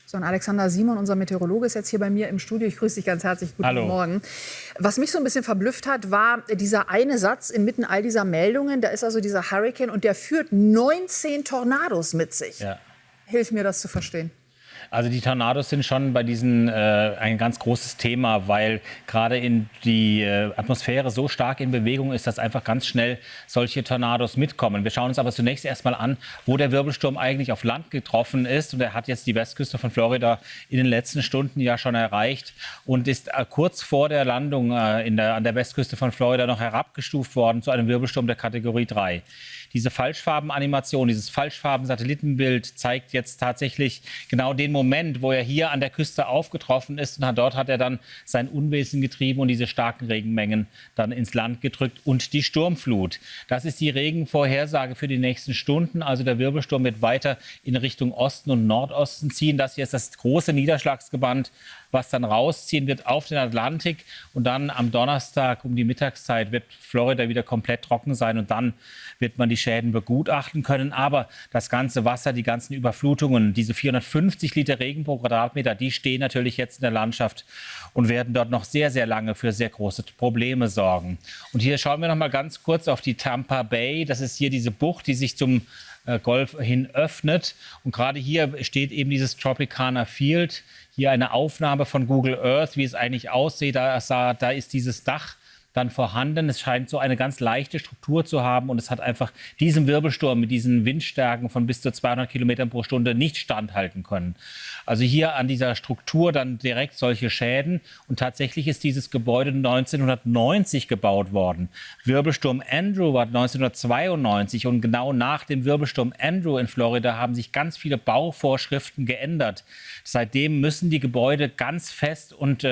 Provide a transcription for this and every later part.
sondern Alexander Simon, unser Meteorologe, ist jetzt hier bei mir im Studio. Ich grüße dich ganz herzlich. Guten Morgen. Was mich so ein bisschen verblüfft hat, war dieser eine Satz inmitten all dieser Meldungen. Da ist also dieser Hurrikan und der führt 19 Tornados mit sich. Ja. Hilf mir, das zu verstehen. Also die Tornados sind schon bei diesen ein ganz großes Thema, weil gerade in die Atmosphäre so stark in Bewegung ist, dass einfach ganz schnell solche Tornados mitkommen. Wir schauen uns aber zunächst erstmal an, wo der Wirbelsturm eigentlich auf Land getroffen ist. Und er hat jetzt die Westküste von Florida in den letzten Stunden ja schon erreicht und ist kurz vor der Landung an der Westküste von Florida noch herabgestuft worden zu einem Wirbelsturm der Kategorie 3. Diese Falschfarbenanimation, dieses Falschfarben-Satellitenbild zeigt jetzt tatsächlich genau den Moment, wo er hier an der Küste aufgetroffen ist. Und dort hat er dann sein Unwesen getrieben und diese starken Regenmengen dann ins Land gedrückt und die Sturmflut. Das ist die Regenvorhersage für die nächsten Stunden. Also der Wirbelsturm wird weiter in Richtung Osten und Nordosten ziehen. Das hier ist das große Niederschlagsgeband, was dann rausziehen wird auf den Atlantik. Und dann am Donnerstag um die Mittagszeit wird Florida wieder komplett trocken sein. Und dann wird man die Schäden begutachten können. Aber das ganze Wasser, die ganzen Überflutungen, diese 450 Liter Regen pro Quadratmeter, die stehen natürlich jetzt in der Landschaft und werden dort noch sehr, sehr lange für sehr große Probleme sorgen. Und hier schauen wir noch mal ganz kurz auf die Tampa Bay. Das ist hier diese Bucht, die sich zum Golf hin öffnet. Und gerade hier steht eben dieses Tropicana Field. Hier eine Aufnahme von Google Earth, wie es eigentlich aussieht. Da ist dieses Dach dann vorhanden. Es scheint so eine ganz leichte Struktur zu haben und es hat einfach diesem Wirbelsturm mit diesen Windstärken von bis zu 200 Kilometern pro Stunde nicht standhalten können. Also hier an dieser Struktur dann direkt solche Schäden und tatsächlich ist dieses Gebäude 1990 gebaut worden. Wirbelsturm Andrew war 1992 und genau nach dem Wirbelsturm Andrew in Florida haben sich ganz viele Bauvorschriften geändert. Seitdem müssen die Gebäude ganz fest und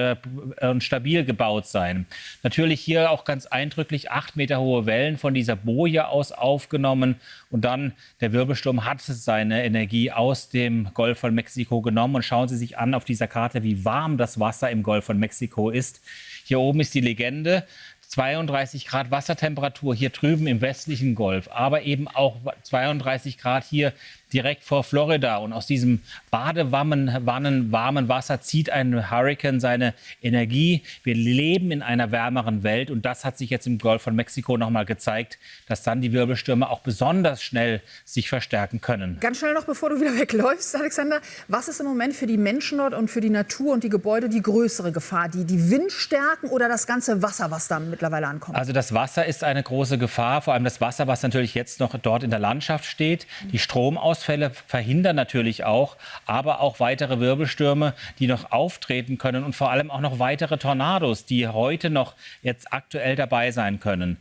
stabil gebaut sein. Natürlich hier auch ganz eindrücklich 8 Meter hohe Wellen von dieser Boje aus aufgenommen. Und dann der Wirbelsturm hat seine Energie aus dem Golf von Mexiko genommen. Und schauen Sie sich an auf dieser Karte, wie warm das Wasser im Golf von Mexiko ist. Hier oben ist die Legende. 32 Grad Wassertemperatur hier drüben im westlichen Golf, aber eben auch 32 Grad hier direkt vor Florida. Und aus diesem badewarmen Wasser zieht ein Hurrikan seine Energie. Wir leben in einer wärmeren Welt und das hat sich jetzt im Golf von Mexiko noch mal gezeigt, dass dann die Wirbelstürme auch besonders schnell sich verstärken können. Ganz schnell noch, bevor du wieder wegläufst, Alexander, was ist im Moment für die Menschen dort und für die Natur und die Gebäude die größere Gefahr? Die Windstärken oder das ganze Wasser, was da mittlerweile ankommt? Also das Wasser ist eine große Gefahr, vor allem das Wasser, was natürlich jetzt noch dort in der Landschaft steht. Die Stromausfälle verhindern natürlich auch, aber auch weitere Wirbelstürme, die noch auftreten können und vor allem auch noch weitere Tornados, die heute noch jetzt aktuell dabei sein können.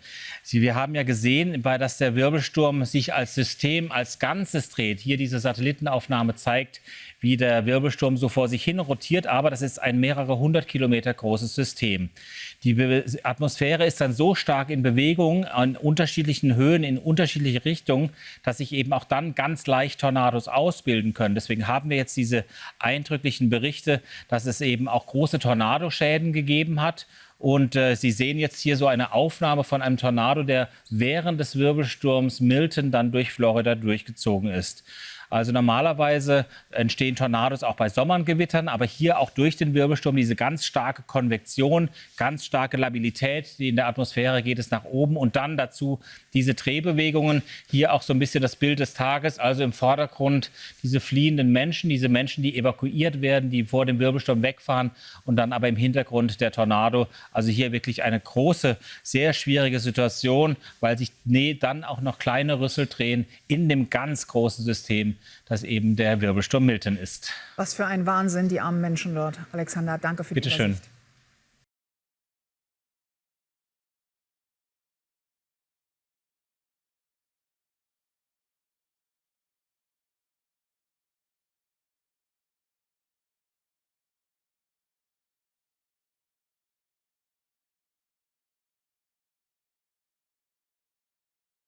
Wir haben ja gesehen, dass der Wirbelsturm sich als System, als Ganzes dreht. Hier diese Satellitenaufnahme zeigt, wie der Wirbelsturm so vor sich hin rotiert, aber das ist ein mehrere 100 Kilometer großes System. Die Atmosphäre ist dann so stark in Bewegung, an unterschiedlichen Höhen, in unterschiedliche Richtungen, dass sich eben auch dann ganz leicht Tornados ausbilden können. Deswegen haben wir jetzt diese eindrücklichen Berichte, dass es eben auch große Tornadoschäden gegeben hat. Und Sie sehen jetzt hier so eine Aufnahme von einem Tornado, der während des Wirbelsturms Milton dann durch Florida durchgezogen ist. Also normalerweise entstehen Tornados auch bei Sommergewittern, aber hier auch durch den Wirbelsturm diese ganz starke Konvektion, ganz starke Labilität, die in der Atmosphäre geht es nach oben und dann dazu diese Drehbewegungen. Hier auch so ein bisschen das Bild des Tages, also im Vordergrund diese fliehenden Menschen, diese Menschen, die evakuiert werden, die vor dem Wirbelsturm wegfahren und dann aber im Hintergrund der Tornado. Also hier wirklich eine große, sehr schwierige Situation, weil sich dann auch noch kleine Rüssel drehen in dem ganz großen System, das eben der Wirbelsturm Milton ist. Was für ein Wahnsinn, die armen Menschen dort. Alexander, danke für die Übersicht. Bitte schön.